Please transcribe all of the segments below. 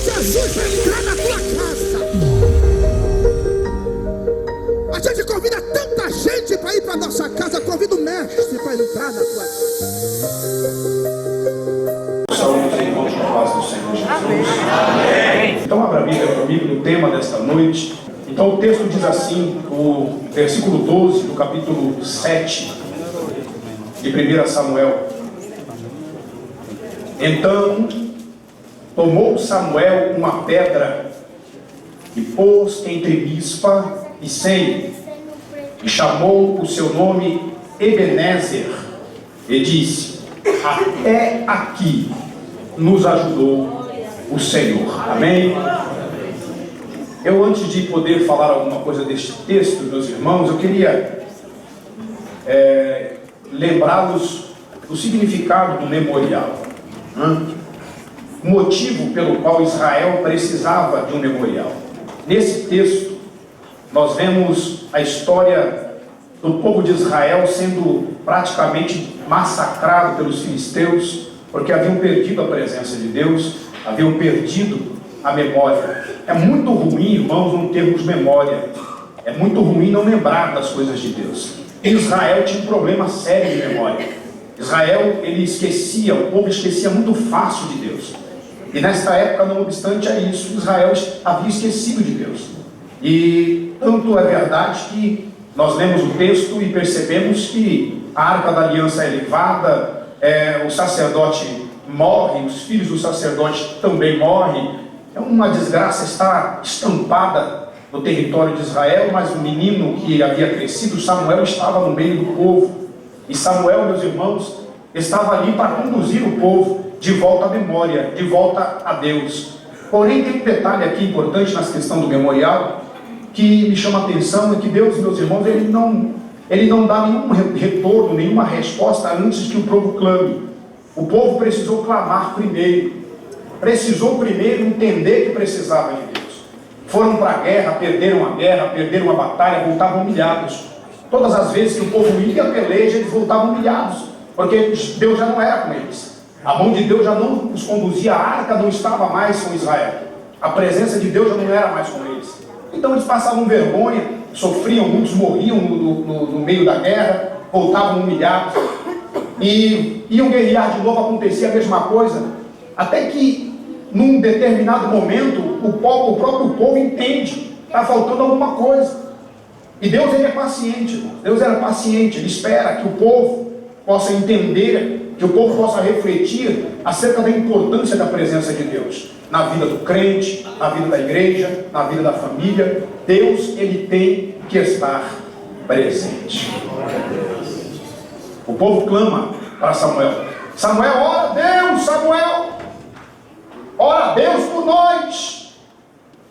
Jesus para entrar na tua casa. A gente convida tanta gente para ir para nossa casa. Convida o mestre para entrar na tua casa. Saúde, irmãos, na paz do Senhor Jesus. Amém. Então abra a Bíblia comigo no tema desta noite. Então o texto diz assim, o versículo 12 do capítulo 7 de 1 Samuel. Então tomou Samuel uma pedra e pôs entre Mispa e Sem, e chamou o seu nome Ebenezer, e disse: até aqui nos ajudou o Senhor. Amém? Eu, antes de poder falar alguma coisa deste texto, meus irmãos, eu queria lembrá-los do significado do memorial. O motivo pelo qual Israel precisava de um memorial. Nesse texto, nós vemos a história do povo de Israel sendo praticamente massacrado pelos filisteus, porque haviam perdido a presença de Deus, haviam perdido a memória. É muito ruim, irmãos, não termos memória. É muito ruim não lembrar das coisas de Deus. Israel tinha um problema sério de memória. Israel, ele esquecia, o povo esquecia muito fácil de Deus. E nesta época, não obstante a isso, Israel havia esquecido de Deus. E tanto é verdade que nós lemos o texto e percebemos que a arca da aliança é levada, o sacerdote morre, os filhos do sacerdote também morrem. É uma desgraça, está estampada no território de Israel, mas o menino que havia crescido, Samuel, estava no meio do povo. E Samuel, meus irmãos, estava ali para conduzir o povo de volta à memória, de volta a Deus. Porém, tem um detalhe aqui importante nessa questão do memorial, que me chama a atenção, é que Deus, meus irmãos, ele não dá nenhum retorno, nenhuma resposta antes que o povo clame. O povo precisou clamar primeiro. Precisou primeiro entender que precisava de Deus. Foram para a guerra, perderam a batalha, voltavam humilhados. Todas as vezes que o povo ia à peleja, eles voltavam humilhados, porque Deus já não era com eles. A mão de Deus já não os conduzia, a arca não estava mais com Israel. A presença de Deus já não era mais com eles. Então eles passavam vergonha, sofriam, muitos morriam no meio da guerra, voltavam humilhados. E iam guerrear de novo, acontecia a mesma coisa. Até que, num determinado momento, o próprio povo entende, está faltando alguma coisa. E Deus, ele é paciente, irmão. Deus era paciente, ele espera que o povo possa entender, que o povo possa refletir acerca da importância da presença de Deus na vida do crente, na vida da igreja, na vida da família. Deus, ele tem que estar presente. O povo clama para Samuel: Samuel, ora a Deus, Samuel, ora a Deus por nós,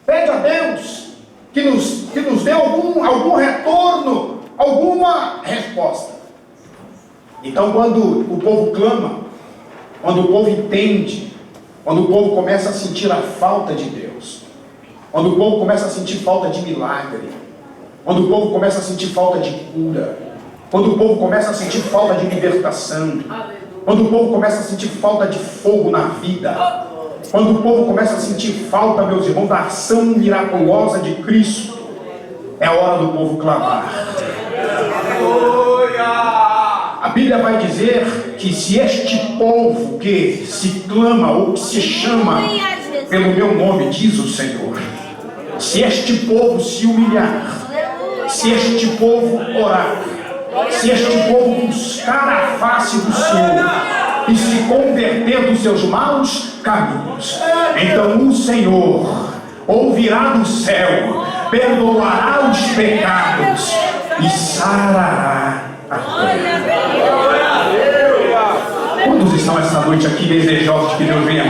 pede a Deus que nos dê algum retorno, alguma resposta. Então, quando o povo clama, quando o povo entende, quando o povo começa a sentir a falta de Deus, quando o povo começa a sentir falta de milagre, quando o povo começa a sentir falta de cura, quando o povo começa a sentir falta de libertação, quando o povo começa a sentir falta de fogo na vida, quando o povo começa a sentir falta, meus irmãos, da ação miraculosa de Cristo, é hora do povo clamar. A Bíblia vai dizer que se este povo que se clama ou que se chama pelo meu nome, diz o Senhor, se este povo se humilhar, se este povo orar, se este povo buscar a face do Senhor e se converter dos seus maus caminhos, então o Senhor ouvirá do céu, perdoará os pecados e sarará a terra. Quantos estão esta noite aqui desejosos de que Deus venha?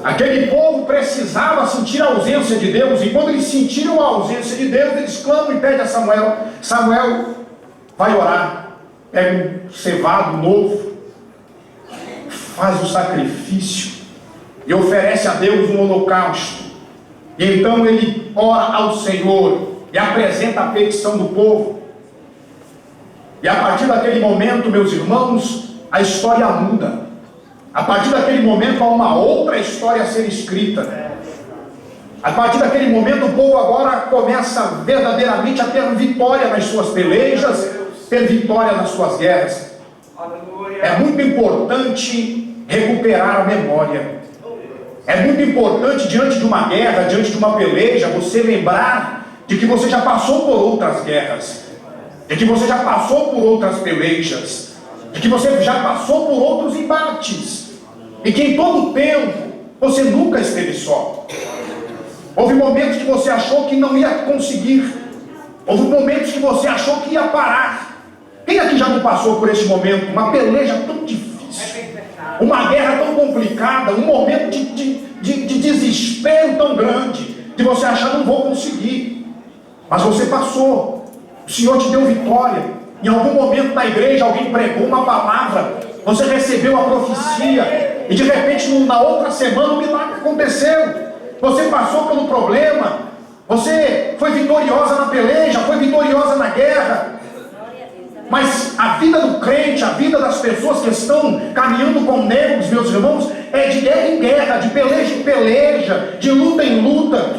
Aquele povo precisava sentir a ausência de Deus, e quando eles sentiram a ausência de Deus, eles clamam e pedem a Samuel. Samuel vai orar, pega um cevado novo, faz o sacrifício e oferece a Deus um holocausto. E então ele ora ao Senhor e apresenta a petição do povo. E a partir daquele momento, meus irmãos, a história muda. A partir daquele momento há uma outra história a ser escrita. A partir daquele momento o povo agora começa verdadeiramente a ter vitória nas suas pelejas, ter vitória nas suas guerras. É muito importante recuperar a memória. É muito importante, diante de uma guerra, diante de uma peleja, você lembrar de que você já passou por outras guerras, de que você já passou por outras pelejas, de que você já passou por outros embates, e que em todo o tempo você nunca esteve só. Houve momentos que você achou que não ia conseguir, houve momentos que você achou que ia parar. Quem aqui já não passou por esse momento? Uma peleja tão difícil, uma guerra tão complicada, um momento de desespero tão grande, de você achar não vou conseguir, mas você passou. O Senhor te deu vitória. Em algum momento na igreja alguém pregou uma palavra, você recebeu a profecia, e de repente na outra semana um milagre aconteceu. Você passou pelo problema, você foi vitoriosa na peleja, foi vitoriosa na guerra. Mas a vida do crente, a vida das pessoas que estão caminhando com Deus, meus irmãos, é de guerra em guerra, de peleja em peleja, de luta em luta.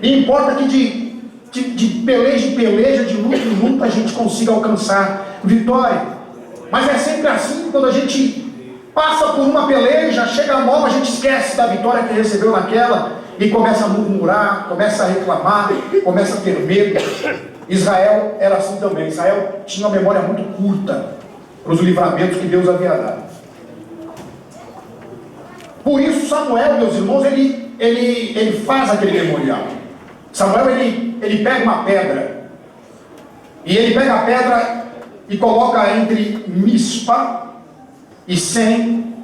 E importa que de peleja em peleja, de luta em luta, a gente consiga alcançar vitória. Mas é sempre assim, quando a gente passa por uma peleja, chega nova, a gente esquece da vitória que recebeu naquela e começa a murmurar, começa a reclamar, começa a ter medo. Israel era assim também. Israel tinha uma memória muito curta para os livramentos que Deus havia dado. Por isso Samuel, meus irmãos, ele faz aquele memorial. Samuel, ele pega uma pedra, e ele pega a pedra e coloca entre Mispa e Sem,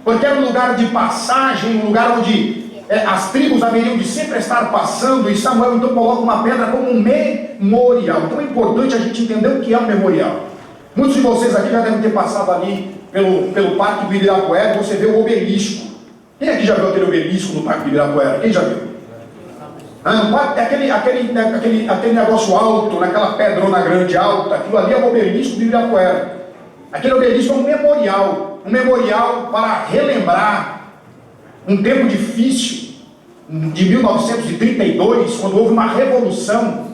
porque era um lugar de passagem, um lugar onde as tribos haveriam de sempre estar passando, e Samuel então coloca uma pedra como um memorial. Então é importante a gente entender o que é um memorial. Muitos de vocês aqui já devem ter passado ali pelo Parque do Ibirapuera, você vê o obelisco. Quem aqui já viu aquele obelisco no Parque do Ibirapuera? Quem já viu? Aquele negócio alto, naquela pedrona grande alta, aquilo ali é o obelisco do Ibirapuera. Aquele obelisco é um memorial para relembrar um tempo difícil, de 1932, quando houve uma revolução,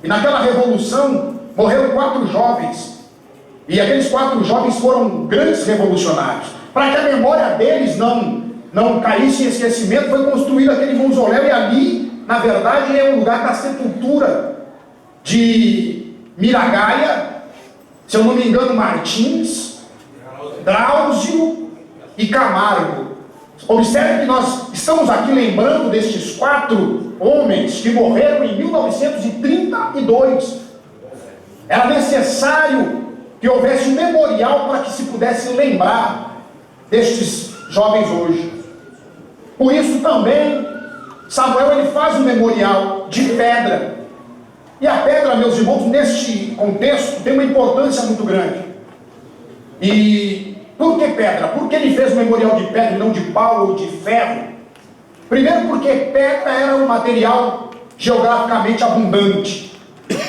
e naquela revolução morreram 4 jovens, e aqueles 4 jovens foram grandes revolucionários. Para que a memória deles não caísse em esquecimento, foi construído aquele mausoléu, e ali, na verdade, é o lugar da sepultura de Miragaia, se eu não me engano, Martins, Drauzio e Camargo. Observe que nós estamos aqui lembrando destes 4 homens que morreram em 1932. Era necessário que houvesse um memorial para que se pudesse lembrar destes jovens hoje. Por isso também Samuel ele faz um memorial de pedra. E a pedra, meus irmãos, neste contexto tem uma importância muito grande. E por que pedra? Por que ele fez um memorial de pedra e não de pau ou de ferro? Primeiro porque pedra era um material geograficamente abundante.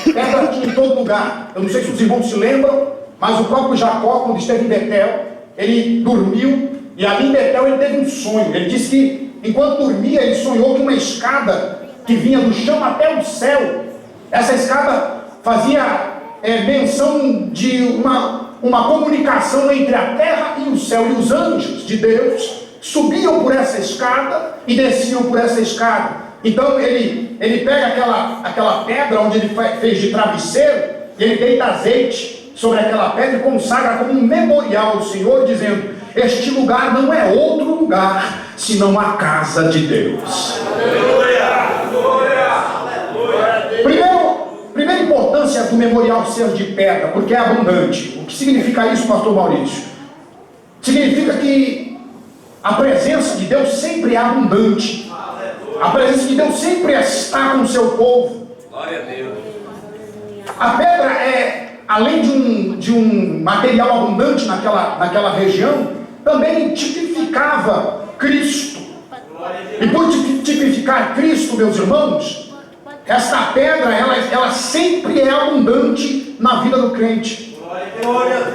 Pedra tinha em todo lugar. Eu não sei se os irmãos se lembram, mas o próprio Jacó, quando esteve em Betel, ele dormiu, e ali em Betel ele teve um sonho. Ele disse que enquanto dormia, ele sonhou que uma escada que vinha do chão até o céu, essa escada fazia menção de uma comunicação entre a terra e o céu, e os anjos de Deus subiam por essa escada e desciam por essa escada. Então ele pega aquela pedra onde ele fez de travesseiro, e ele deita azeite sobre aquela pedra e consagra como um memorial ao Senhor, dizendo: este lugar não é outro lugar senão a casa de Deus. Primeira importância do memorial ser de pedra, porque é abundante. O que significa isso, pastor Maurício? Significa que a presença de Deus sempre é abundante. A presença de Deus sempre está com o seu povo. Glória a Deus. A pedra além de um material abundante naquela região, também tipificava Cristo. E por tipificar Cristo, meus irmãos, esta pedra, ela sempre é abundante na vida do crente.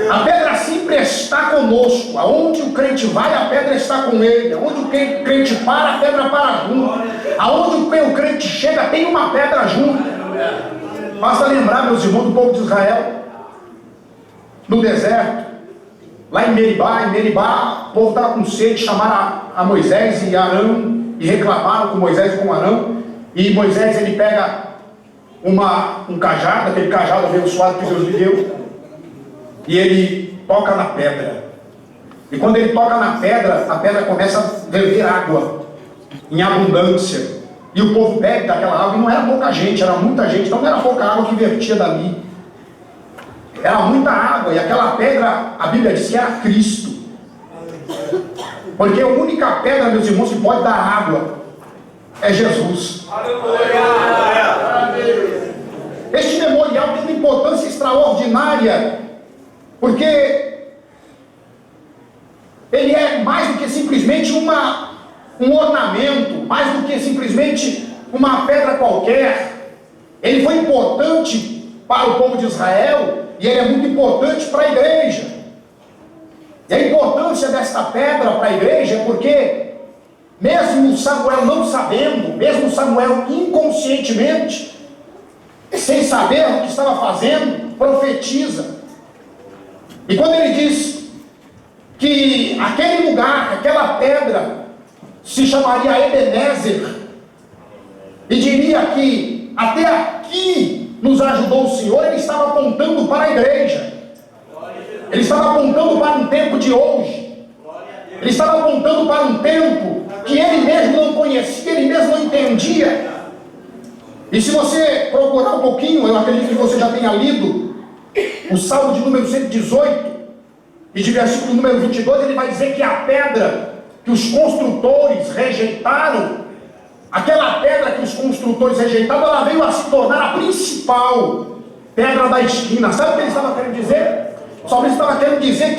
A pedra sempre está conosco. Aonde o crente vai, a pedra está com ele. Aonde o crente para, a pedra para junto. Aonde o crente chega, tem uma pedra junto. Basta lembrar, meus irmãos, do povo de Israel, no deserto, lá em Meribá, o povo estava com sede, chamaram a Moisés e Arão, e reclamaram com Moisés e com Arão, e Moisés, ele pega um cajado, aquele cajado abençoado que Deus lhe deu, e ele toca na pedra, e quando ele toca na pedra, a pedra começa a verter água, em abundância, e o povo bebe daquela água, e não era pouca gente, era muita gente, então não era pouca água que vertia dali, era muita água, e aquela pedra, a Bíblia diz que era Cristo, porque a única pedra, meus irmãos, que pode dar água é Jesus. Este memorial tem uma importância extraordinária, porque ele é mais do que simplesmente um ornamento, mais do que simplesmente uma pedra qualquer. Ele foi importante para o povo de Israel, e ele é muito importante para a igreja. E a importância desta pedra para a igreja é porque, mesmo Samuel não sabendo, mesmo Samuel inconscientemente, sem saber o que estava fazendo, profetiza. E quando ele diz que aquele lugar, aquela pedra, se chamaria Ebenezer, e diria que até aqui nos ajudou o Senhor, ele estava apontando para a igreja. Ele estava apontando para um tempo de hoje. Ele estava apontando para um tempo que ele mesmo não conhecia, ele mesmo não entendia. E se você procurar um pouquinho, eu acredito que você já tenha lido o Salmo de número 118, e de versículo número 22, ele vai dizer que a pedra que os construtores rejeitaram, aquela pedra que os construtores rejeitaram, ela veio a se tornar a principal pedra da esquina. Sabe o que ele estava querendo dizer? O salmista estava querendo dizer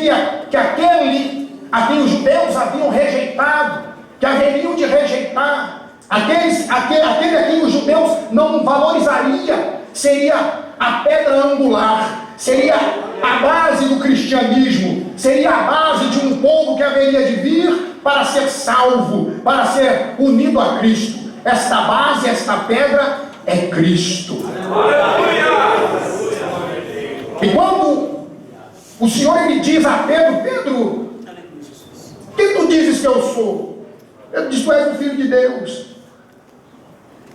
que aquele a quem os judeus haviam rejeitado, que haveriam de rejeitar, aquele a quem os judeus não valorizaria, seria a pedra angular, seria a base do cristianismo, seria a base de um povo que haveria de vir para ser salvo, para ser unido a Cristo. Esta base, esta pedra é Cristo. E quando o Senhor ele diz a Pedro: Pedro, quem tu dizes que eu sou? Pedro diz: tu és o Filho de Deus.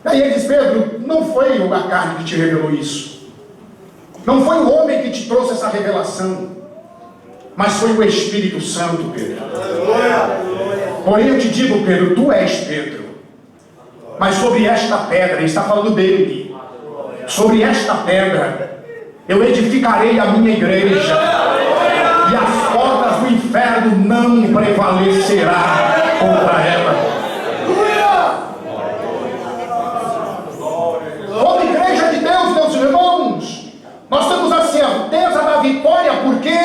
Aí ele diz: Pedro, não foi a carne que te revelou isso, não foi o homem que te trouxe essa revelação, mas foi o Espírito Santo, Pedro. Porém eu te digo, Pedro, tu és Pedro, mas sobre esta pedra, ele está falando dele, sobre esta pedra eu edificarei a minha igreja, e as portas do inferno não prevalecerá contra ela. Como igreja de Deus, meus irmãos, nós temos a certeza da vitória, porque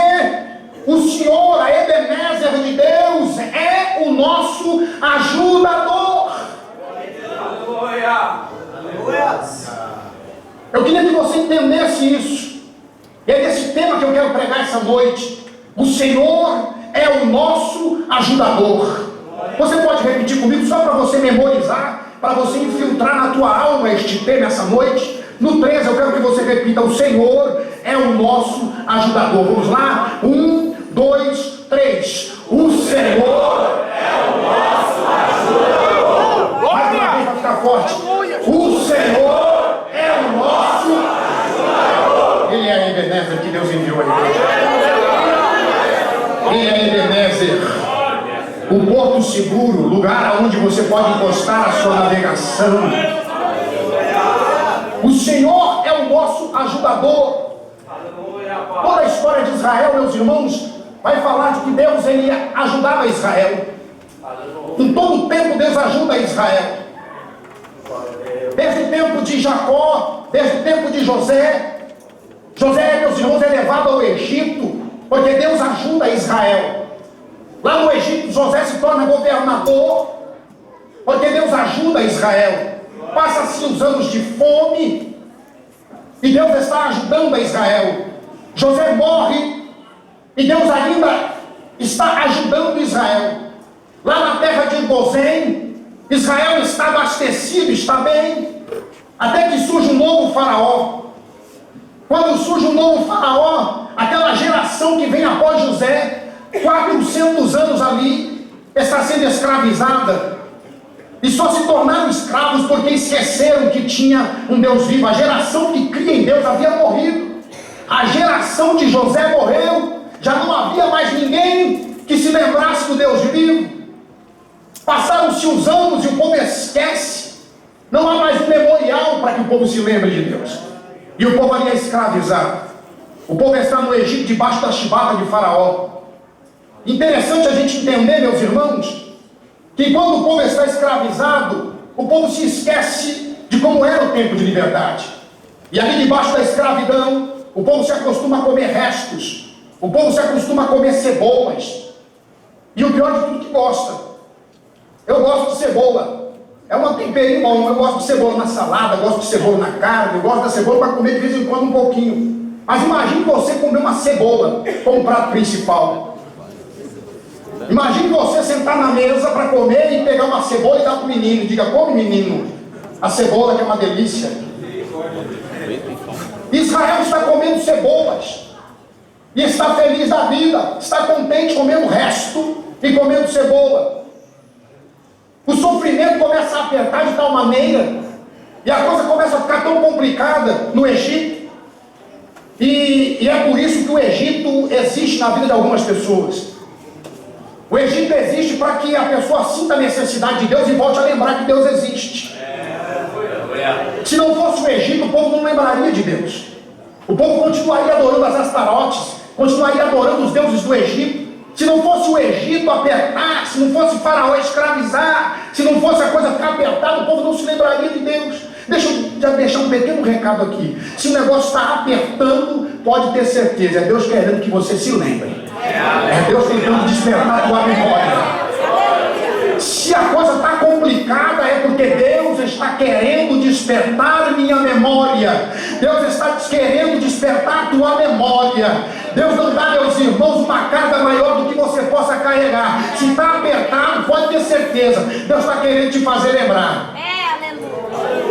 o Senhor, a Ebenezer de Deus, é o nosso ajudador. Eu queria que você entendesse isso. E é desse tema que eu quero pregar essa noite. O Senhor é o nosso ajudador. Você pode repetir comigo, só para você memorizar, para você infiltrar na tua alma este tema essa noite. No 13 eu quero que você repita: o Senhor é o nosso ajudador. Vamos lá? 1, 2, 3. O Senhor é o nosso ajudador. Mais uma vez para ficar forte. O Senhor é o nosso ajudador. Ele é a Ebenezer que Deus enviou a igreja. Ele é a Ebenezer, o porto seguro, lugar onde você pode encostar a sua navegação. O Senhor é o nosso ajudador. Toda a história de Israel, meus irmãos, vai falar de que Deus ele ajudava Israel. Em todo o tempo Deus ajuda Israel. Desde o tempo de Jacó, desde o tempo de José. José, meus irmãos, é levado ao Egito, porque Deus ajuda Israel. Lá no Egito, José se torna governador, porque Deus ajuda Israel. Passa-se os anos de fome, e Deus está ajudando a Israel. José morre e Deus ainda está ajudando Israel. Lá na terra de Gozém, Israel está abastecido, está bem, até que surge um novo faraó. Quando surge um novo faraó, aquela geração que vem após José, 400 anos ali, está sendo escravizada. E só se tornaram escravos porque esqueceram que tinha um Deus vivo. A geração que cria em Deus havia morrido. A geração de José morreu. Já não havia mais ninguém que se lembrasse do Deus vivo. Passaram-se os anos e o povo esquece. Não há mais um memorial para que o povo se lembre de Deus. E o povo ali é escravizado. O povo está no Egito debaixo da chibata de Faraó. Interessante a gente entender, meus irmãos, que quando o povo está escravizado, o povo se esquece de como era o tempo de liberdade. E ali debaixo da escravidão, o povo se acostuma a comer restos. O povo se acostuma a comer cebolas. E o pior de tudo, que gosta. Eu gosto de cebola. É um temperinho bom. Eu gosto de cebola na salada, gosto de cebola na carne, eu gosto da cebola para comer de vez em quando um pouquinho. Mas imagine você comer uma cebola como prato principal. Imagine você sentar na mesa para comer e pegar uma cebola e dar para o menino. E diga: come, menino, a cebola que é uma delícia. Israel está comendo cebolas e está feliz da vida, está contente comendo resto e comendo cebola. O sofrimento começa a apertar de tal maneira, e a coisa começa a ficar tão complicada no Egito, e é por isso que o Egito existe na vida de algumas pessoas. O Egito existe para que a pessoa sinta a necessidade de Deus e volte a lembrar que Deus existe. Se não fosse o Egito, o povo não lembraria de Deus. O povo continuaria adorando as Astarotes, continuaria adorando os deuses do Egito. Se não fosse o Egito apertar, se não fosse Faraó escravizar, se não fosse a coisa ficar apertada, o povo não se lembraria de Deus. Deixa eu já deixar um pequeno recado aqui. Se o negócio está apertando, pode ter certeza, é Deus querendo que você se lembre. É Deus tentando despertar a tua memória. Se a coisa está complicada, é porque Deus está querendo despertar minha memória. Deus está querendo despertar a tua memória. Deus não dá, meus irmãos, uma carga maior do que você possa carregar. Se está apertado, pode ter certeza, Deus está querendo te fazer lembrar.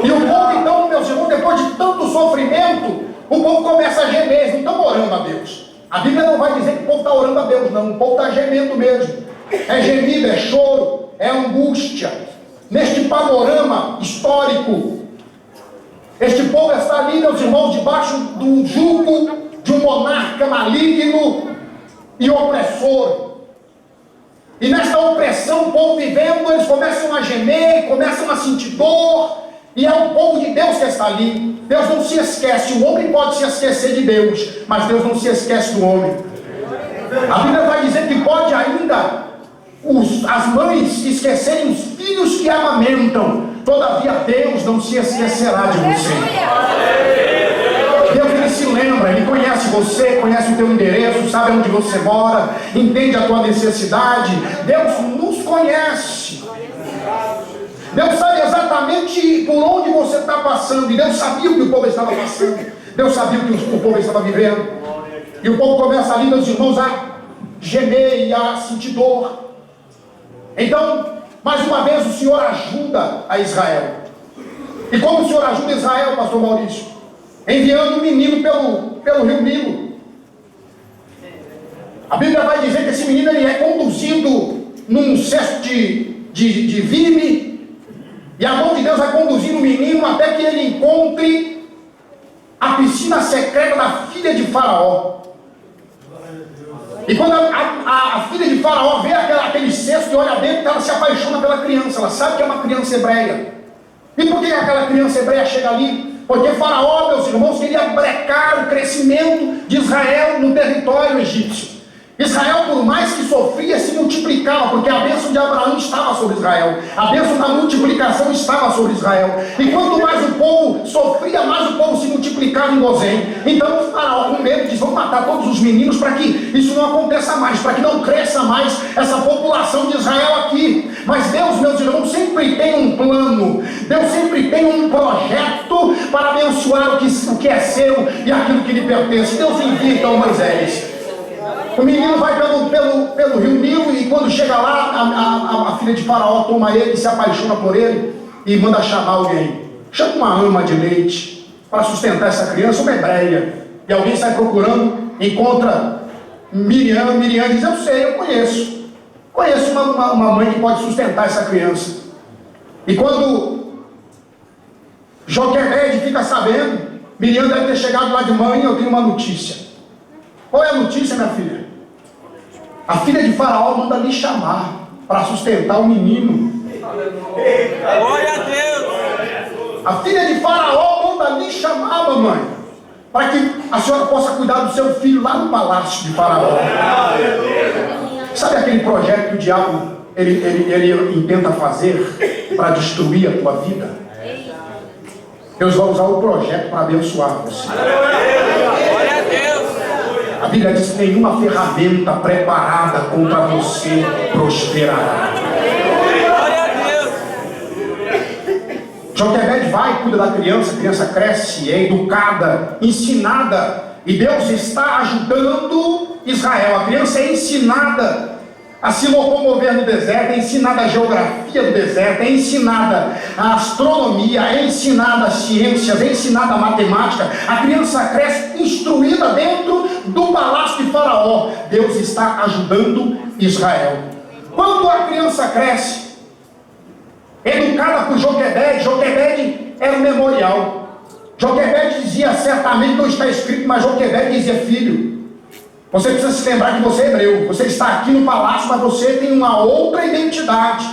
E o povo, então, meus irmãos, depois de tanto sofrimento, o povo começa a gemer. Eles não estão orando a Deus. A Bíblia não vai dizer que o povo está orando a Deus, não. O povo está gemendo mesmo. É gemido, é choro, é angústia. Neste panorama histórico, este povo está ali, meus irmãos, debaixo do jugo de um monarca maligno e opressor. E nesta opressão, o povo vivendo, eles começam a gemer, começam a sentir dor. E é o povo de Deus que está ali. Deus não se esquece. O homem pode se esquecer de Deus, mas Deus não se esquece do homem. A Bíblia vai dizer que pode ainda as mães esquecerem os filhos que amamentam, todavia Deus não se esquecerá de você. Deus, ele se lembra, ele conhece você, conhece o teu endereço, sabe onde você mora, entende a tua necessidade. Deus nos conhece. Deus sabe exatamente por onde você está passando, e Deus sabia o que o povo estava passando. Deus sabia o que o povo estava vivendo. E o povo começa ali, meus irmãos, a gemer e a sentir dor. Então, mais uma vez, o Senhor ajuda a Israel. E como o Senhor ajuda Israel, pastor Maurício? Enviando um menino pelo rio Nilo. A Bíblia vai dizer que esse menino ele é conduzido num cesto de vime, e a mão de Deus vai conduzindo o menino até que ele encontre a piscina secreta da filha de Faraó. E quando a filha de Faraó vê aquele cesto e olha dentro, ela se apaixona pela criança. Ela sabe que é uma criança hebreia. E por que aquela criança hebreia chega ali? Porque Faraó, meus irmãos, queria brecar o crescimento de Israel no território egípcio. Israel, por mais que sofria, se multiplicava, porque a bênção de Abraão estava sobre Israel, a bênção da multiplicação estava sobre Israel, e quanto mais o povo sofria, mais o povo se multiplicava em Gozém. Então o faraó, com medo, diz: vamos matar todos os meninos para que isso não aconteça mais, para que não cresça mais essa população de Israel aqui. Mas Deus, meus irmãos, sempre tem um plano, Deus sempre tem um projeto para abençoar o que é seu e aquilo que lhe pertence. Deus envia então Moisés. O menino vai pelo rio Nilo, e quando chega lá, a filha de Faraó toma ele, se apaixona por ele e manda chamar alguém. Chama uma ama de leite para sustentar essa criança, uma hebreia. E alguém sai procurando, encontra Miriam. Miriam diz: eu sei, eu conheço uma mãe que pode sustentar essa criança. E quando Joquebede fica sabendo, Miriam deve ter chegado lá de: mãe, eu tenho uma notícia. Qual é a notícia, minha filha? A filha de Faraó manda lhe chamar para sustentar o menino. Glória a Deus! A filha de Faraó manda lhe chamar, mamãe, para que a senhora possa cuidar do seu filho lá no palácio de Faraó. Sabe aquele projeto que o diabo ele intenta fazer para destruir a tua vida? Deus vai usar o projeto para abençoar você. Glória a Deus! A Bíblia diz que nenhuma ferramenta preparada contra você prosperará. Glória a Deus! Joquebede vai, cuida da criança, a criança cresce, é educada, ensinada, e Deus está ajudando Israel. A criança é ensinada a se locomover no deserto, é ensinada a geografia do deserto, é ensinada a astronomia, é ensinada as ciências, é ensinada a matemática. A criança cresce instruída dentro do palácio de Faraó. Deus está ajudando Israel. Quando a criança cresce, educada por Joquebede, Joquebede era um memorial. Joquebede dizia, certamente não está escrito, mas Joquebede dizia: filho, você precisa se lembrar que você é hebreu. Você está aqui no palácio, mas você tem uma outra identidade.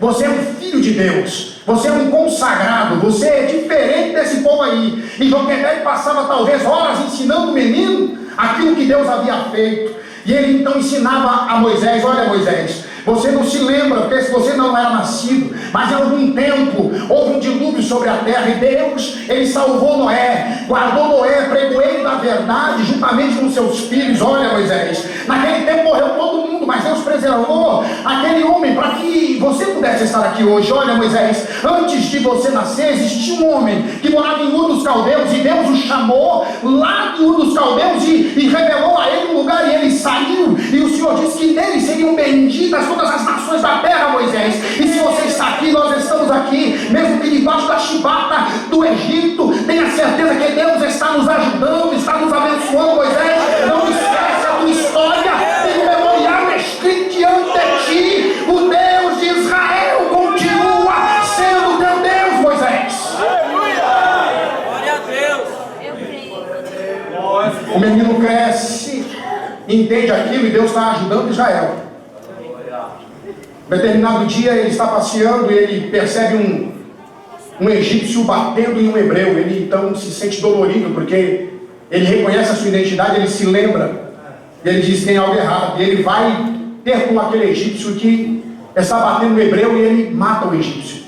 Você é um filho de Deus. Você é um consagrado. Você é diferente desse povo aí. E Joquebede passava talvez horas ensinando o menino aquilo que Deus havia feito. E ele então ensinava a Moisés: olha, Moisés, você não se lembra, porque se você não era nascido, mas em algum tempo houve um dilúvio sobre a terra, e Deus, ele salvou Noé, guardou Noé, pregoeiro da verdade, juntamente com seus filhos. Olha, Moisés, naquele tempo morreu todo mundo, mas Deus preservou aquele homem para que você pudesse estar aqui hoje. Olha, Moisés, antes de você nascer, existia um homem que morava em Ur dos Caldeus, e Deus o chamou lá de Ur dos Caldeus e revelou a ele um lugar, e ele saiu, e o Senhor disse que nele seriam benditas todas as nações da terra, Moisés. E se você está aqui, nós estamos aqui, mesmo que debaixo da chibata do Egito, tenha certeza que Deus está nos ajudando, está nos abençoando, Moisés. Não esquece a tua história, tem um memorial escrito diante de ti. O Deus de Israel continua sendo teu Deus, Moisés. Glória a Deus! O menino cresce, entende aquilo, e Deus está ajudando Israel. Determinado dia ele está passeando e ele percebe um egípcio batendo em um hebreu. Ele então se sente dolorido, porque ele reconhece a sua identidade, ele se lembra, e ele diz: tem algo errado. E ele vai ter com aquele egípcio que está batendo no hebreu, e ele mata o egípcio.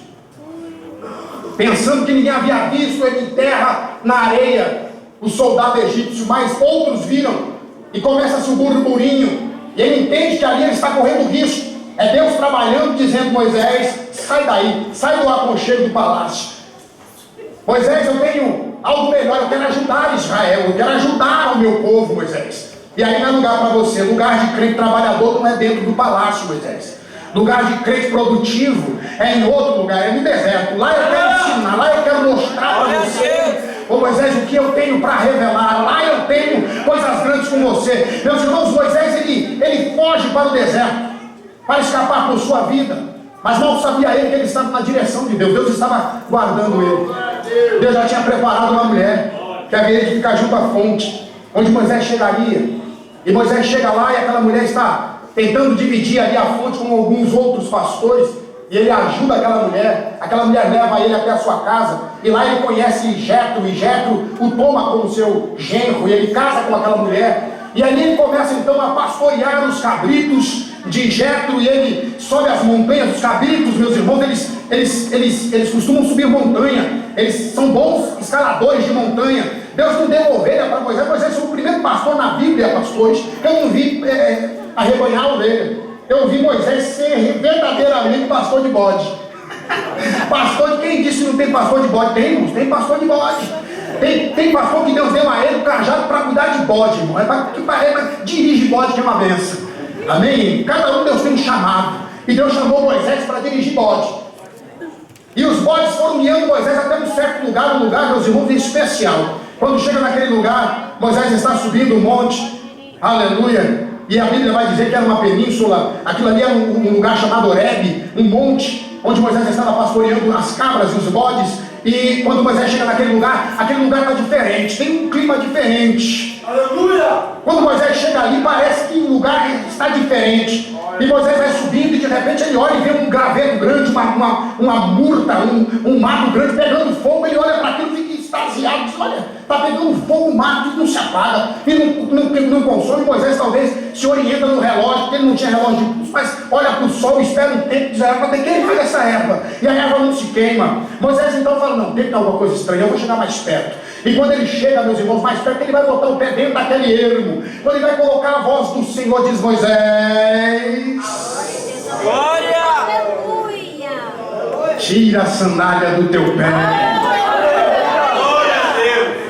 Pensando que ninguém havia visto, ele enterra na areia o soldado egípcio, mas outros viram, e começa-se o burburinho, e ele entende que ali ele está correndo risco. É Deus trabalhando, dizendo: Moisés, sai daí, sai do aconchego do palácio. Moisés, eu tenho algo melhor, eu quero ajudar Israel, eu quero ajudar o meu povo, Moisés. E aí não é lugar para você. Lugar de crente trabalhador não é dentro do palácio, Moisés. Lugar de crente produtivo é em outro lugar, é no deserto. Lá eu quero ensinar, lá eu quero mostrar para você, ô Moisés, o que eu tenho para revelar. Lá eu tenho coisas grandes com você. Meus irmãos, Moisés ele foge para o deserto para escapar por sua vida, mas mal sabia ele que ele estava na direção de Deus. Deus estava guardando ele. Deus já tinha preparado uma mulher que havia de ficar junto à fonte onde Moisés chegaria. E Moisés chega lá, e aquela mulher está tentando dividir ali a fonte com alguns outros pastores, e ele ajuda aquela mulher leva ele até a sua casa, e lá ele conhece Jetro, e Jetro o toma como seu genro, e ele casa com aquela mulher. E ali ele começa então a pastorear os cabritos de Jetro, e ele sobe as montanhas. Os cabritos, meus irmãos, eles costumam subir montanha, eles são bons escaladores de montanha. Deus não deu ovelha para Moisés. Moisés foi o primeiro pastor na Bíblia, pastores. Eu não vi arrebanhar a ovelha, eu vi Moisés ser verdadeiramente pastor de bode. Pastor de quem disse que não tem pastor de bode? Tem, irmãos, tem pastor de bode. Tem pastor que Deus deu a ele o cajado para cuidar de bode, irmão. Dirige bode, que é uma benção. Amém? Cada um Deus tem um chamado. E Deus chamou Moisés para dirigir bode. E os bodes foram guiando Moisés até um certo lugar, meus irmãos, especial. Quando chega naquele lugar, Moisés está subindo um monte. Aleluia. E a Bíblia vai dizer que era uma península. Aquilo ali era um lugar chamado Horebe, um monte, onde Moisés estava pastoreando as cabras e os bodes. E quando Moisés chega naquele lugar está diferente, tem um clima diferente. Aleluia! Quando Moisés chega ali, parece que o lugar está diferente. E Moisés vai subindo e de repente ele olha e vê um graveto grande, uma murta, um mato grande pegando fogo. Ele olha para aquilo e fica extasiado, diz: olha, está pegando fogo, o mato não se apaga e não consome. Moisés talvez se orienta no relógio, porque ele não tinha relógio de pulso, mas olha para o sol, espera um tempo, diz: para ter queimar essa erva, e a erva não se queima. Moisés então fala: não, tem que ter alguma coisa estranha, eu vou chegar mais perto. E quando ele chega, meus irmãos, mais perto, ele vai botar o pé dentro daquele ermo. Quando ele vai colocar a voz do Senhor, diz Moisés: Glória! tira a sandália do teu pé,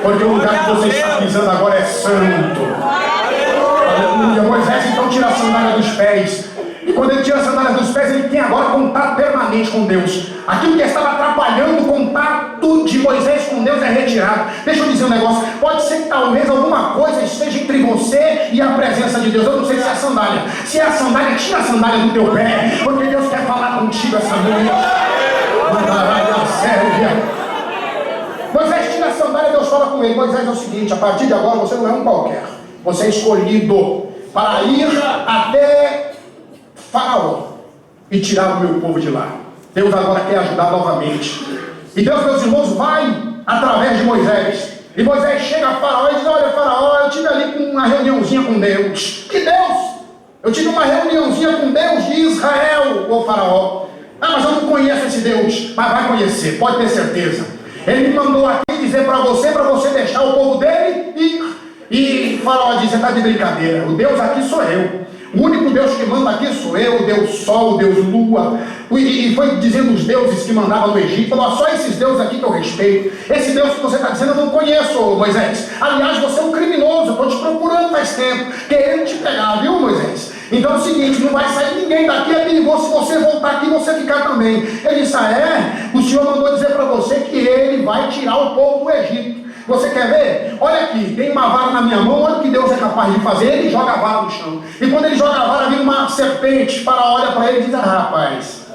porque o lugar que você está pisando agora é santo. Aleluia. Moisés então tira a sandália dos pés. E quando ele tira a sandália dos pés, ele tem agora contato permanente com Deus. Aquilo que estava atrapalhando o contato de Moisés com Deus é retirado. Deixa eu dizer um negócio: pode ser que talvez alguma coisa esteja entre você e a presença de Deus. Eu não sei se é a sandália. Se é a sandália, tira a sandália do teu pé, porque Deus quer falar contigo essa noite. Moisés tira a sandália, Deus fala com ele: Moisés, é o seguinte, a partir de agora você não é um qualquer, você é escolhido para ir até Faraó e tirar o meu povo de lá. Deus agora quer ajudar novamente. E Deus, meus irmãos, vai através de Moisés. E Moisés chega a Faraó e diz: olha, Faraó, eu tive ali uma reuniãozinha com Deus. Que Deus? Eu tive uma reuniãozinha com Deus de Israel, ô Faraó. Ah, mas eu não conheço esse Deus. Mas vai conhecer, pode ter certeza. Ele me mandou aqui dizer para você deixar o povo dele ir. E Faraó diz: você está de brincadeira, o Deus aqui sou eu. O único Deus que manda aqui sou eu, o Deus Sol, o Deus Lua. E foi dizendo os deuses que mandavam no Egito: falou: só esses deuses aqui que eu respeito. Esse Deus que você está dizendo eu não conheço, Moisés. Aliás, você é um criminoso, eu estou te procurando faz tempo, querendo te pegar, viu, Moisés? Então é o seguinte, não vai sair ninguém daqui, é perigoso se você voltar aqui você ficar também. Ele disse: ah, é? O Senhor mandou dizer para você que ele vai tirar o povo do Egito. Você quer ver? Olha aqui, tem uma vara na minha mão, olha o que Deus é capaz de fazer. Ele joga a vara no chão. E quando ele joga a vara, vem uma serpente. Faraó olha para ele e diz: ah, rapaz,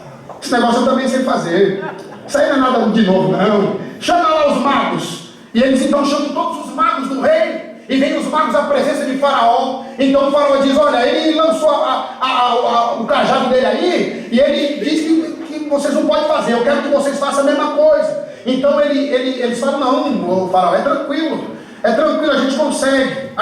esse negócio eu também sei fazer. Isso aí não é nada de novo, não. Chama lá os magos. E eles então chamam todos os magos do rei. E vem os magos à presença de Faraó. Então o Faraó diz: olha, ele lançou o cajado dele aí, e ele diz que vocês não podem fazer, eu quero que vocês façam a mesma coisa. Então eles falam: não, Faraó, é tranquilo, a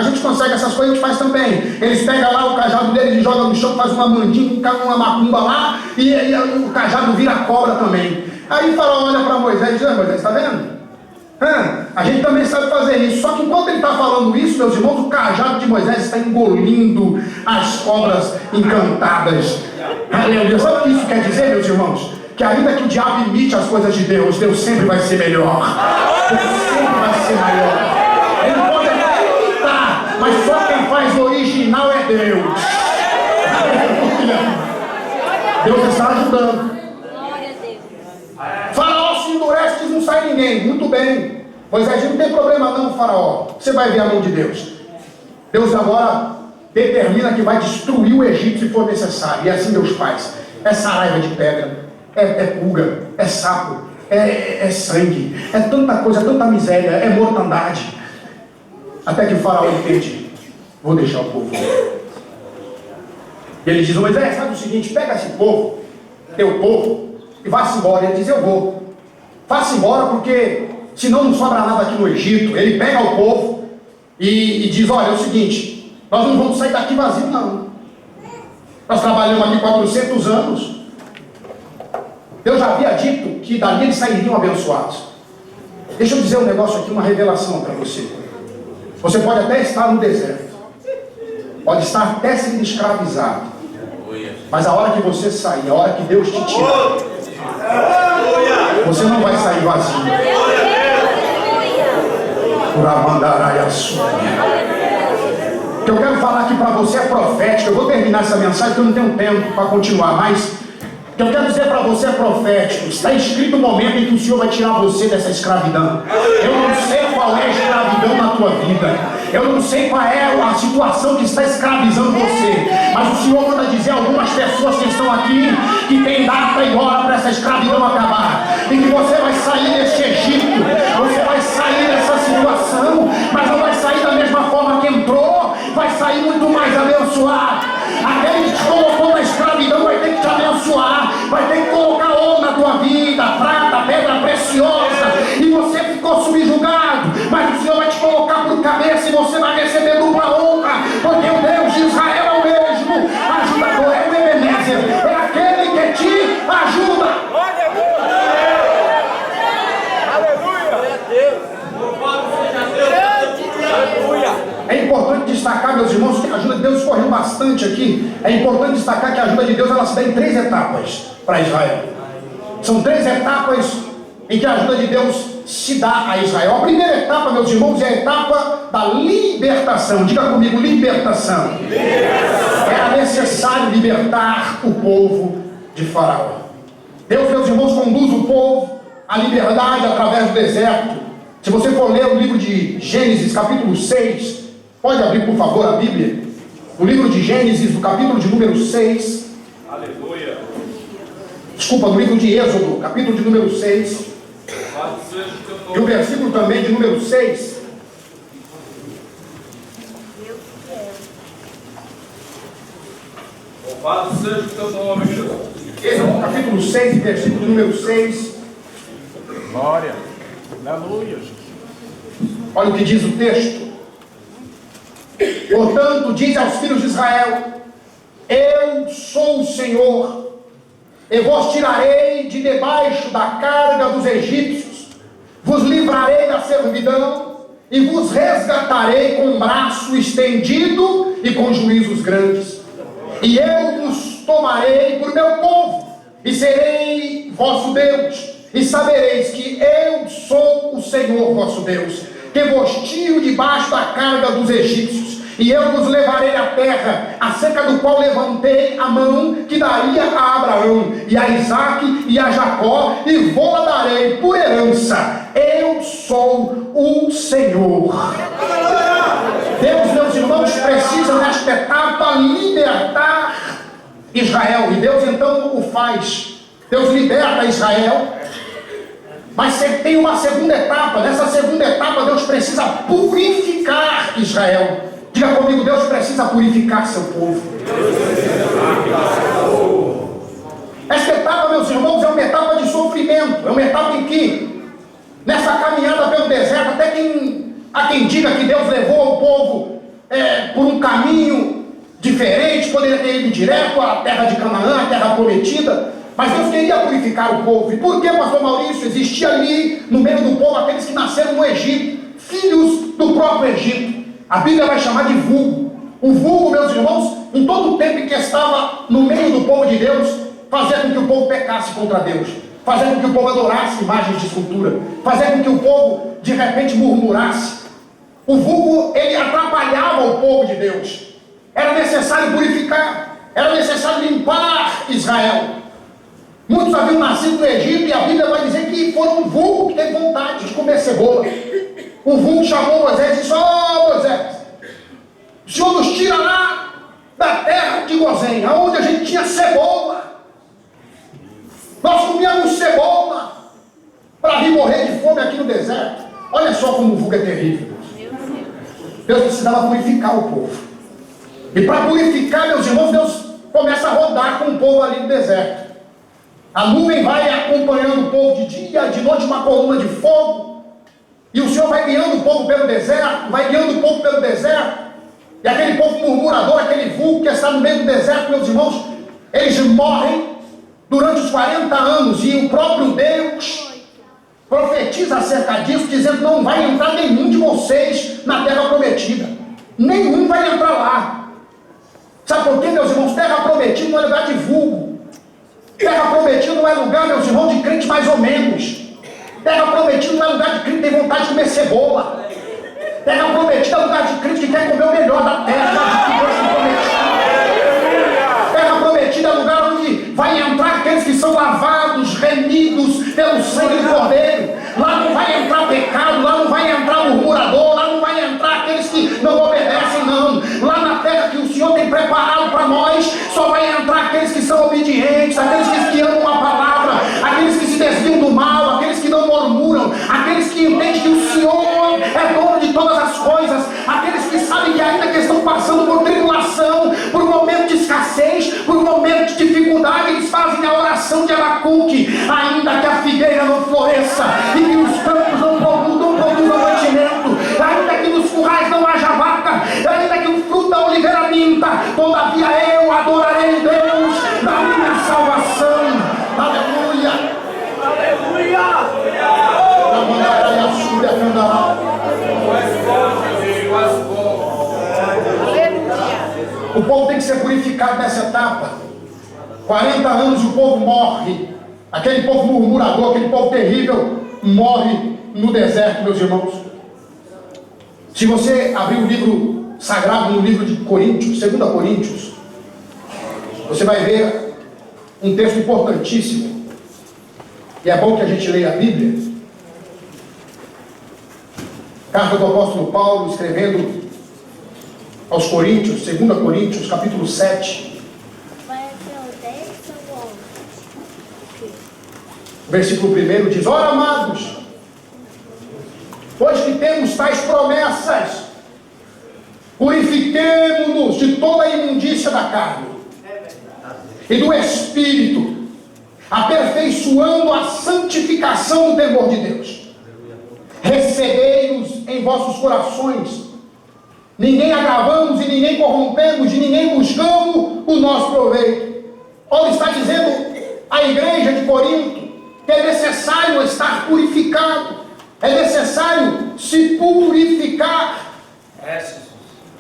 gente consegue essas coisas, a gente faz também. Eles pegam lá o cajado dele, ele joga no chão, faz uma mandinga, uma macumba lá, e o cajado vira cobra também. Aí o Faraó olha para Moisés e diz: Moisés, está vendo? A gente também sabe fazer isso. Só que enquanto ele está falando isso, meus irmãos, o cajado de Moisés está engolindo as cobras encantadas. Aleluia. Sabe o que isso quer dizer, meus irmãos? Que ainda que o diabo imite as coisas de Deus, Deus sempre vai ser melhor. Deus sempre vai ser maior. Ele pode até imitar, mas só quem faz o original é Deus. Aleluia. Deus está ajudando. Faraó se endurece, diz: não sai ninguém. Muito bem. Moisés diz: não tem problema não, Faraó. Você vai ver a mão de Deus. Deus agora determina que vai destruir o Egito se for necessário. E assim Deus faz. É saraiva de pedra, é pulga, é sapo, é sangue, é tanta coisa, tanta miséria, é mortandade. Até que o Faraó entende: vou deixar o povo. E ele diz: Moisés, faz o seguinte, pega esse povo, teu povo, e vá-se embora. Ele diz: eu vou. Vá-se embora, porque senão não sobra nada aqui no Egito. Ele pega o povo e diz: olha, é o seguinte, Nós não vamos sair daqui vazio, não. Nós trabalhamos aqui 400 anos. Deus já havia dito que dali eles sairiam abençoados. Deixa eu dizer um negócio aqui, uma revelação para você. Você pode até estar no deserto, pode estar até sendo escravizado, mas a hora que você sair, a hora que Deus te tirar, você não vai sair vazio. O que eu quero falar aqui para você é profético. Eu vou terminar essa mensagem porque eu não tenho tempo para continuar, mas o que eu quero dizer para você é profético. Está escrito o momento em que o Senhor vai tirar você dessa escravidão. Eu não sei qual é a escravidão na tua vida, eu não sei qual é a situação que está escravizando você, mas o Senhor manda dizer a algumas pessoas que estão aqui que tem data e hora para essa escravidão acabar, e que você vai sair deste Egito, você vai sair dessa situação, mas não vai sair da mesma forma que entrou, vai sair muito mais abençoado. Aquele que te colocou na escravidão vai ter que te abençoar, vai ter que colocar ouro na tua vida, prata, pedra preciosa, e você ficou subjugado, mas o Senhor vai te colocar por cabeça e você vai receber dupla honra, porque o Deus de Israel é o mesmo ajudador, é o Ebenezer, é aquele que te ajuda. É importante destacar, meus irmãos, que a ajuda de Deus correu bastante aqui. É importante destacar que a ajuda de Deus ela se dá em 3 etapas para Israel. São 3 etapas em que a ajuda de Deus se dá a Israel. A primeira etapa, meus irmãos, é a etapa da libertação. Diga comigo, libertação. Era necessário libertar o povo de Faraó. Deus, meus irmãos, conduz o povo à liberdade através do deserto. Se você for ler o livro de Gênesis, capítulo 6, pode abrir, por favor, a Bíblia. O livro de Gênesis, do capítulo de número 6. Aleluia. Desculpa, no livro de Êxodo, capítulo de número 6. E o versículo também de número 6. Louvado seja o teu nome, Jesus. Êxodo, capítulo 6, versículo de número 6. Glória. Aleluia. Olha o que diz o texto. Portanto, diz aos filhos de Israel: eu sou o Senhor, e vos tirarei de debaixo da carga dos egípcios, vos livrarei da servidão, e vos resgatarei com um braço estendido e com juízos grandes. E eu vos tomarei por meu povo, e serei vosso Deus, e sabereis que eu sou o Senhor vosso Deus, que vos tiro debaixo da carga dos egípcios, e eu vos levarei à terra, acerca do qual levantei a mão, que daria a Abraão, e a Isaque, e a Jacó, e vou-la darei por herança. Eu sou o Senhor. Deus, meus irmãos, precisa nesta etapa libertar Israel, e Deus então o faz. Deus liberta Israel, mas tem uma segunda etapa. Nessa segunda etapa Deus precisa purificar Israel. Diga comigo, Deus precisa purificar seu povo. Esta etapa, meus irmãos, é uma etapa de sofrimento. É uma etapa em que, nessa caminhada pelo deserto, há quem diga que Deus levou o povo por um caminho diferente, poderia ter ido direto à terra de Canaã, à terra prometida, mas Deus queria purificar o povo. E por que, pastor Maurício? Existia ali no meio do povo aqueles que nasceram no Egito, filhos do próprio Egito. A Bíblia vai chamar de vulgo. O vulgo, meus irmãos, em todo o tempo em que estava no meio do povo de Deus, fazia com que o povo pecasse contra Deus, fazia com que o povo adorasse imagens de escultura, fazia com que o povo de repente murmurasse. O vulgo, ele atrapalhava o povo de Deus. Era necessário purificar, era necessário limpar Israel. Muitos haviam nascido no Egito, e a Bíblia vai dizer que foram um vulgo que teve vontade de comer cebola. O vulgo chamou Moisés e disse: ó Moisés, o Senhor nos tira lá da terra de Gozém, aonde a gente tinha cebola. Nós comíamos cebola para vir morrer de fome aqui no deserto. Olha só como o vulgo é terrível. Deus precisava purificar o povo. E para purificar, meus irmãos, Deus começa a rodar com o povo ali no deserto. A nuvem vai acompanhando o povo de dia, de noite uma coluna de fogo. E o Senhor vai guiando o povo pelo deserto, vai guiando o povo pelo deserto. E aquele povo murmurador, aquele vulgo que está no meio do deserto, meus irmãos, eles morrem durante os 40 anos, e o próprio Deus profetiza acerca disso, dizendo: não vai entrar nenhum de vocês na terra prometida, nenhum vai entrar lá. Sabe por quê, meus irmãos? Terra prometida não é lugar de vulgo. Terra prometida não é lugar, meus irmãos, de crente mais ou menos. Terra prometida não é lugar de crente que tem vontade de comer cebola. Terra prometida é lugar de crente que quer comer o melhor da terra, que Deus tem prometido. Terra prometida é lugar onde vai entrar aqueles que são lavados, remidos pelo sangue do Cordeiro. Lá não vai entrar pecado, lá não vai entrar murmurador, lá não vai entrar aqueles que não obedecem, não. Lá na terra que o Senhor tem preparado para nós, só vai entrar aqueles que são obedientes, aqueles que amam a palavra, aqueles que se desviam do mal, aqueles que não murmuram, aqueles que entendem que o Senhor é dono de todas as coisas, aqueles que sabem que ainda que estão passando por tribulação, por um momento de escassez, por um momento de dificuldade, eles fazem a oração de Abacuque: ainda que a figueira não floresça e que os campos não produzam mantimento, ainda que nos currais não haja vaca, ainda que o fruto da oliveira minta, todavia eu adorarei Deus da minha salvação. Aleluia! Aleluia! O povo tem que ser purificado nessa etapa. 40 anos o povo morre. Aquele povo murmurador, aquele povo terrível, morre no deserto, meus irmãos. Se você abrir o livro sagrado, no livro de Coríntios, 2 Coríntios, você vai ver um texto importantíssimo. E é bom que a gente leia a Bíblia. Carta do apóstolo Paulo, escrevendo aos Coríntios, 2 Coríntios, capítulo 7. Versículo 1 diz: ora, amados, pois que temos tais promessas, purifiquemo-nos de toda a imundícia da carne e do Espírito, aperfeiçoando a santificação do temor de Deus. Recebei-nos em vossos corações, ninguém agravamos e ninguém corrompemos, e ninguém buscamos o nosso proveito. Paulo está dizendo à igreja de Corinto que é necessário estar purificado, é necessário se purificar.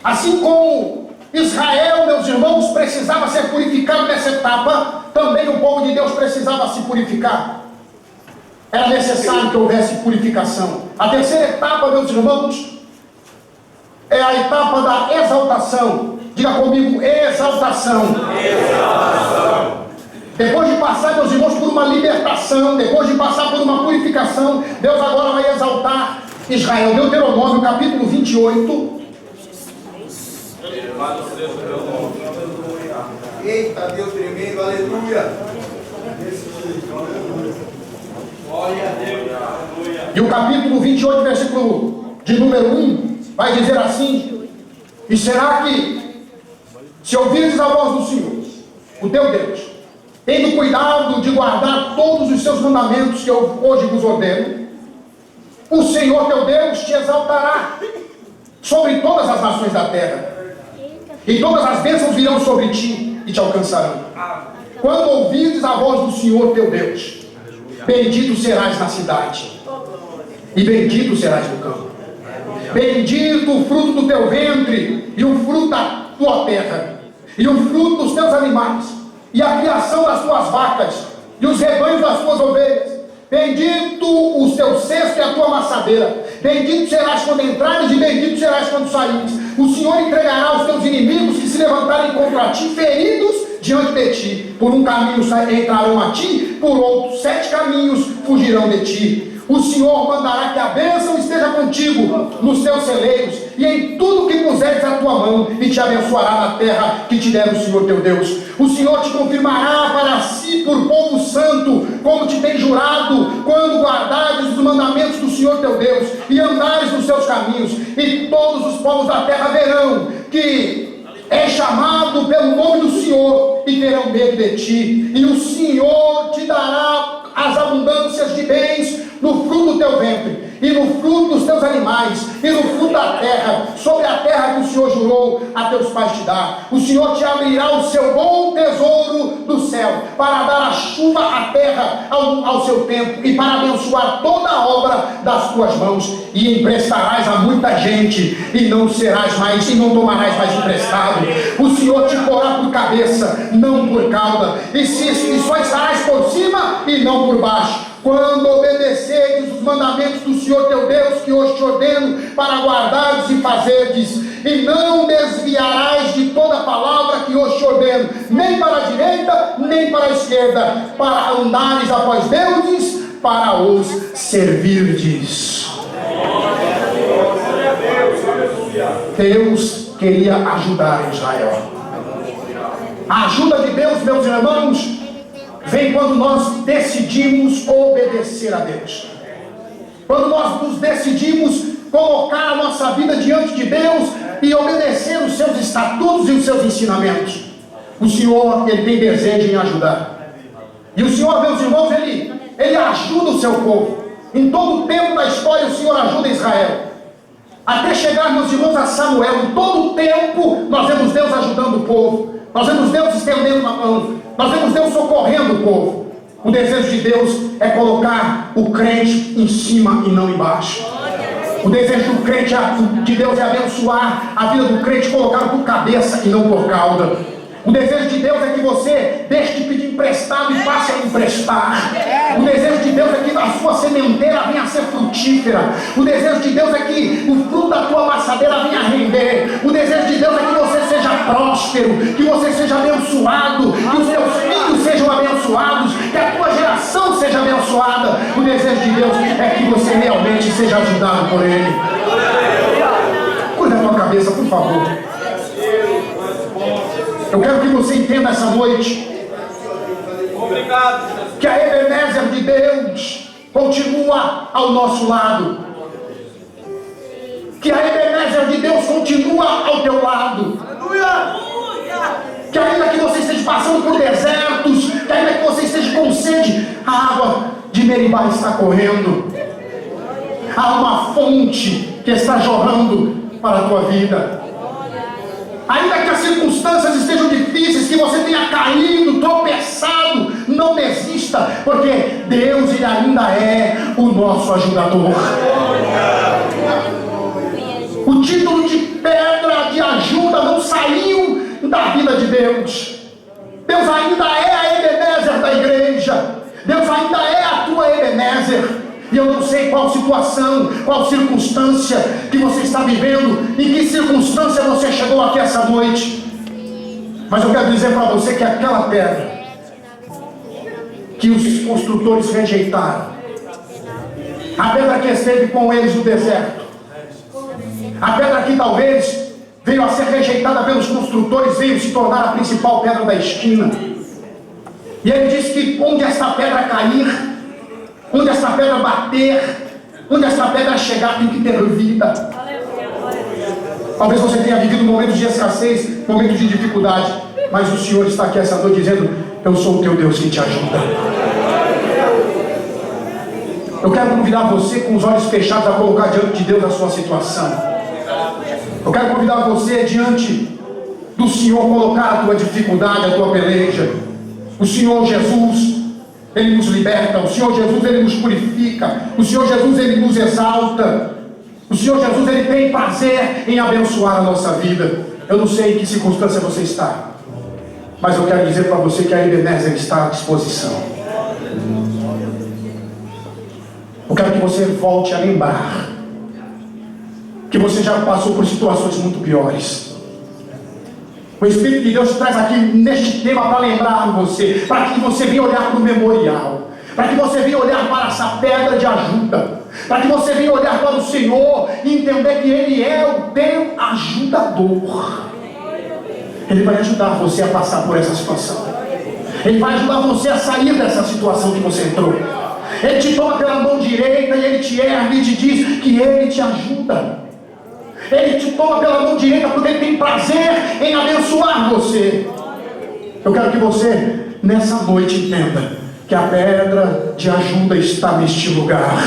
Assim como Israel, meus irmãos, precisava ser purificado nessa etapa, também o povo de Deus precisava se purificar. Era necessário que houvesse purificação. A terceira etapa, meus irmãos, é a etapa da exaltação. Diga comigo: exaltação. Exaltação. Depois de passar, meus irmãos, por uma libertação, depois de passar por uma purificação, Deus agora vai exaltar Israel. Deuteronômio, capítulo 28. Eita, Deus tremendo, aleluia. Glória a Deus. E o capítulo 28, versículo de número 1, vai dizer assim: e será que, se ouvires a voz do Senhor, o teu Deus, tendo cuidado de guardar todos os seus mandamentos que eu hoje vos ordeno, o Senhor teu Deus te exaltará sobre todas as nações da terra, e todas as bênçãos virão sobre ti e te alcançarão. Quando ouvires a voz do Senhor teu Deus, bendito serás na cidade, e bendito serás no campo. Bendito o fruto do teu ventre, e o fruto da tua terra, e o fruto dos teus animais, e a criação das tuas vacas, e os rebanhos das tuas ovelhas. Bendito o teu cesto e a tua amassadeira. Bendito serás quando entrares, e bendito serás quando saíres. O Senhor entregará os teus inimigos que se levantarem contra ti, feridos diante de ti. Por um caminho entrarão a ti, por outro 7 caminhos fugirão de ti. O Senhor mandará que a bênção esteja contigo nos teus celeiros e em tudo que puseres a tua mão, e te abençoará na terra que te der o Senhor teu Deus. O Senhor te confirmará para si por povo santo, como te tem jurado, quando guardares os mandamentos do Senhor teu Deus e andares nos seus caminhos. E todos os povos da terra verão que é chamado pelo nome do Senhor e terão medo de ti. E o Senhor te dará as abundâncias de bens no fruto do teu ventre, e no fruto dos teus animais, e no fruto da terra, sobre a terra que o Senhor jurou a teus pais te dar. O Senhor te abrirá o seu bom tesouro do céu, para dar a chuva à terra ao seu tempo, e para abençoar toda a obra das tuas mãos, e emprestarás a muita gente, e não tomarás mais emprestado. O Senhor te porá por cabeça, não por cauda, e só estarás por cima e não por baixo. Quando obedecerdes os mandamentos do Senhor teu Deus, que hoje te ordeno, para guardares e fazerdes, e não desviarás de toda a palavra que hoje te ordeno, nem para a direita, nem para a esquerda, para andares após deuses, para os servirdes. Deus queria ajudar Israel. A ajuda de Deus, meus irmãos, vem quando nós decidimos obedecer a Deus. Quando nós nos decidimos colocar a nossa vida diante de Deus e obedecer os seus estatutos e os seus ensinamentos. O Senhor, Ele tem desejo em ajudar. E o Senhor, meus irmãos, Ele ajuda o seu povo. Em todo o tempo da história, o Senhor ajuda Israel. Até chegar, meus irmãos, a Samuel. Em todo o tempo, nós vemos Deus ajudando o povo. Nós vemos Deus estendendo a mão. Nós vemos Deus socorrendo o povo. O desejo de Deus é colocar o crente em cima e não embaixo. O desejo do crente, de Deus, é abençoar a vida do crente, colocá-lo por cabeça e não por cauda. O desejo de Deus é que você deixe de pedir emprestado e passe a emprestar. O desejo de Deus é que a sua sementeira venha a ser frutífera. O desejo de Deus é que o fruto da tua maçadeira venha a render. O desejo de Deus é que você seja próspero, que você seja abençoado, que os teus filhos sejam abençoados, que a tua geração seja abençoada. O desejo de Deus é que você realmente seja ajudado por Ele. Cuida da tua cabeça, por favor. Eu quero que você entenda essa noite que a Ebenezer de Deus continua ao nosso lado, que a Ebenezer de Deus continua ao teu lado. Que ainda que você esteja passando por desertos, que ainda que você esteja com sede, a água de Meribá está correndo. Há uma fonte que está jorrando para a tua vida. Ainda que as circunstâncias estejam difíceis, que você tenha caído, tropeçado, não desista, porque Deus, Ele ainda é o nosso ajudador. O título de pedra de ajuda não saiu da vida de Deus. Deus ainda é a Ebenezer da igreja. Deus ainda é a tua Ebenezer. E eu não sei qual situação, qual circunstância que você está vivendo, em que circunstância você chegou aqui essa noite. Mas eu quero dizer para você que aquela pedra que os construtores rejeitaram, a pedra que esteve com eles no deserto, a pedra que talvez veio a ser rejeitada pelos construtores, veio se tornar a principal pedra da esquina. E ele disse que onde esta pedra cair, onde esta pedra bater, onde esta pedra chegar, tem que ter vida. Talvez você tenha vivido momentos de escassez, momentos de dificuldade, mas o Senhor está aqui essa noite dizendo: eu sou o teu Deus que te ajuda. Eu quero convidar você, com os olhos fechados, a colocar diante de Deus a sua situação. Eu quero convidar você, diante do Senhor, colocar a tua dificuldade, a tua peleja. O Senhor Jesus, Ele nos liberta. O Senhor Jesus, Ele nos purifica. O Senhor Jesus, Ele nos exalta. O Senhor Jesus, Ele tem prazer em abençoar a nossa vida. Eu não sei em que circunstância você está, mas eu quero dizer para você que a Ebenezer está à disposição. Eu quero que você volte a lembrar que você já passou por situações muito piores. O Espírito de Deus traz aqui neste tema para lembrar você, para que você venha olhar para o memorial, para que você venha olhar para essa pedra de ajuda, para que você venha olhar para o Senhor e entender que Ele é o teu ajudador. Ele vai ajudar você a passar por essa situação. Ele vai ajudar você a sair dessa situação que você entrou. Ele te toma pela mão direita e Ele te ergue e te diz que Ele te ajuda. Ele te toma pela mão direita porque Ele tem prazer em abençoar você. Eu quero que você, nessa noite, entenda que a pedra de ajuda está neste lugar.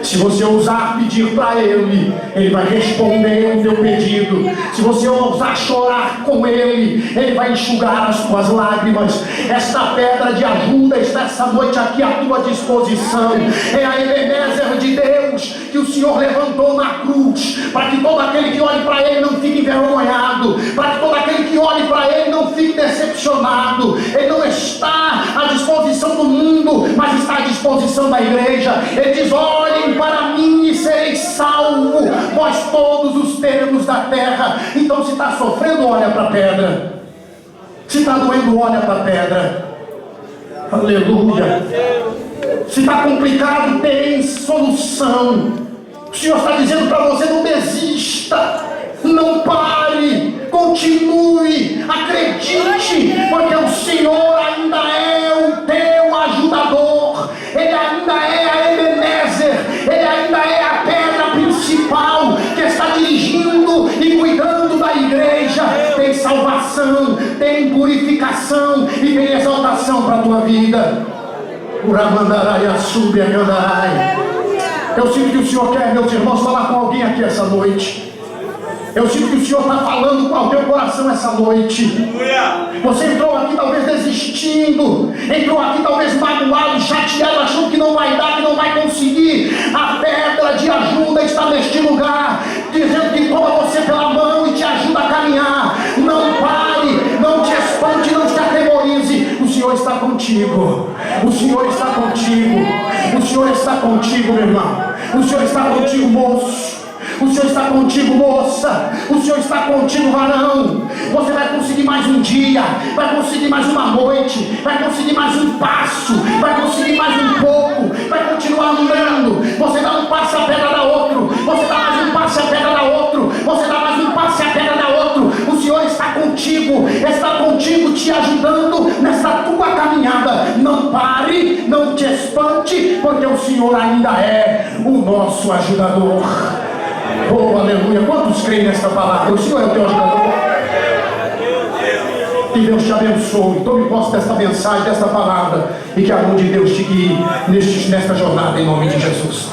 Se você ousar pedir para Ele, Ele vai responder o teu pedido. Se você ousar chorar com Ele, Ele vai enxugar as tuas lágrimas. Esta pedra de ajuda está essa noite aqui à tua disposição. É a Ebenezer de Deus que o Senhor levantou na cruz, para que todo aquele que olhe para Ele não fique envergonhado, para que todo aquele que olhe para Ele não fique decepcionado. Ele não está à disposição do mundo, mas está à disposição da igreja. Ele diz: olhem para mim e sereis salvos, vós todos os termos da terra. Então, se está sofrendo, olha para a pedra. Se está doendo, olha para a pedra. Aleluia. Se está complicado, tem solução. O Senhor está dizendo para você: não desista, não pare, continue, acredite, porque o Senhor ainda é o teu ajudador. Ele ainda é a Ebenezer, Ele ainda é a pedra principal que está dirigindo e cuidando da igreja. Tem salvação, tem purificação e tem exaltação para a tua vida. Eu sinto que o Senhor quer, meus irmãos, falar com alguém aqui essa noite. Eu sinto que o Senhor está falando com o teu coração essa noite. Você entrou aqui talvez desistindo, entrou aqui talvez magoado, chateado, achando que não vai dar, que não vai conseguir. A pedra de ajuda está neste lugar, dizendo que toma você pela mão e te ajuda a caminhar. Não pare, não te espante, não te atemorize. O Senhor está contigo. O Senhor está contigo. O Senhor está contigo, meu irmão. O Senhor está contigo, moço. O Senhor está contigo, moça. O Senhor está contigo, varão. Você vai conseguir mais um dia, vai conseguir mais uma noite, vai conseguir mais um passo, vai conseguir mais um pouco, vai continuar andando. Você dá um passo, a pedra dá outro. Você dá mais um passo, a pedra dá outro. Você dá mais um passo, a pedra dá outro. O Senhor está contigo, te ajudando nessa tua caminhada. Não pare, não te espante, porque o Senhor ainda é o nosso ajudador. Oh, aleluia. Quantos creem nesta palavra? O Senhor é o teu ajudador. Que Deus te abençoe. Tome posse desta mensagem, desta palavra, e que a mão de Deus te guie nesta jornada, em nome de Jesus.